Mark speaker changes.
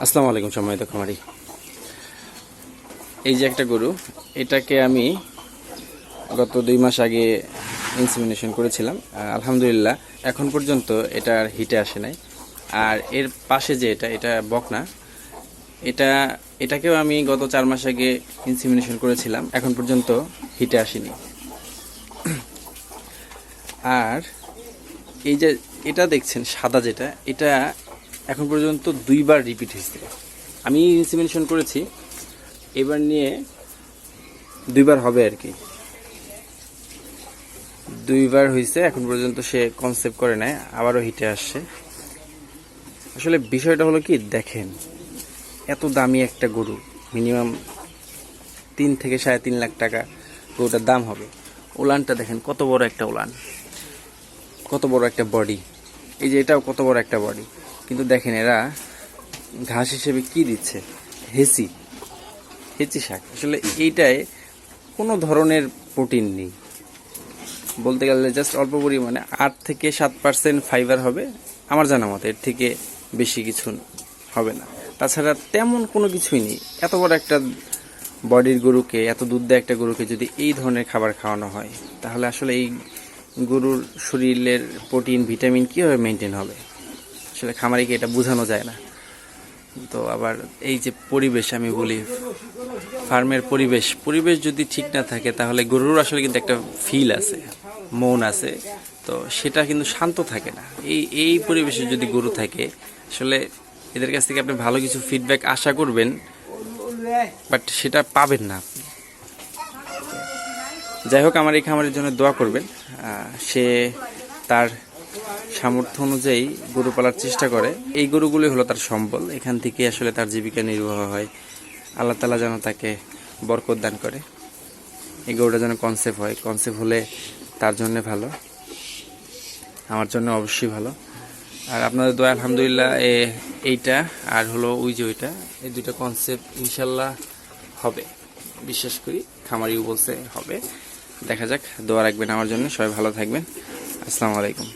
Speaker 1: আসসালামু আলাইকুম সম্মানিত খামারি। এই যে একটা গরু, এটাকে আমি গত 2 মাস আগে ইনসেমিনেশন করেছিলাম। আলহামদুলিল্লাহ এখন পর্যন্ত এটা আর হিটে আসে নাই। আর এর পাশে যে এটা বকনা, এটাকেও আমি গত 4 মাস আগে ইনসেমিনেশন করেছিলাম, এখন পর্যন্ত হিটে আসেনি। আর এই যে এটা দেখছেন সাদা যেটা, এটা এখন পর্যন্ত 2বার রিপিট হয়েছে। আমি ইনসেমিনেশন করেছি, এবার নিয়ে 2বার হবে আর কি। 2বার হয়েছে, এখন পর্যন্ত সে কনসেপ্ট করে নেয়, আবারও হিটে আসছে। আসলে বিষয়টা হলো কি, দেখেন এত দামি একটা গরু, মিনিমাম 3 থেকে 3.5 লাখ টাকা গরুটার দাম হবে। ওলানটা দেখেন কত বড় একটা ওলান, কত বড় একটা বডি। এই যে এটাও কত বড় একটা বডি, কিন্তু দেখেন এরা ঘাস হিসেবে কি দিচ্ছে, হেঁচি শাক। আসলে এইটায় কোনো ধরনের প্রোটিন নেই, বলতে গেলে জাস্ট অল্প পরিমাণে 8 থেকে 7% ফাইবার হবে আমার জানা মতে, এর থেকে বেশি কিছু হবে না। তাছাড়া তেমন কোনো কিছুই নেই। এত বড় একটা বডির গরুকে, এত দুধ দেয় একটা গরুকে যদি এই ধরনের খাবার খাওয়ানো হয়, তাহলে আসলে এই গরুর শরীরের প্রোটিন ভিটামিন কীভাবে মেনটেন হবে? আসলে খামারিকে এটা বোঝানো যায় না। তো আবার এই যে পরিবেশ, আমি বলি ফার্মের পরিবেশ যদি ঠিক না থাকে, তাহলে গরুর আসলে কিন্তু একটা ফিল আছে, মন আছে, তো সেটা কিন্তু শান্ত থাকে না। এই পরিবেশে যদি গরু থাকে, আসলে এদের কাছ থেকে আপনি ভালো কিছু ফিডব্যাক আশা করবেন, বাট সেটা পাবেন না আপনি। যাই হোক, আমার এই খামারের জন্য দোয়া করবেন। সে তার সামর্থ্য অনুযায়ী গরু পালার চেষ্টা করে। এই গরুগুলোই হলো তার সম্বল, এখান থেকে আসলে তার জীবিকা নির্বাহ হয়। আল্লাহ তাআলা যেন তাকে বরকত দান করে। এই গরুটা যেন কনসেপ্ট হয়, কনসেপ্ট হলে তার জন্য ভালো, আমার জন্য অবশ্যই ভালো। আর আপনাদের দোয়া আলহামদুলিল্লাহ এইটা আর হলো ওই যে ওইটা, এই দুইটা কনসেপ্ট ইনশাল্লাহ হবে, বিশ্বাস করি। খামারিও বলছে হবে, দেখা যাক। দোয়া রাখবেন আমার জন্য। সবাই ভালো থাকবেন। আসসালামু আলাইকুম।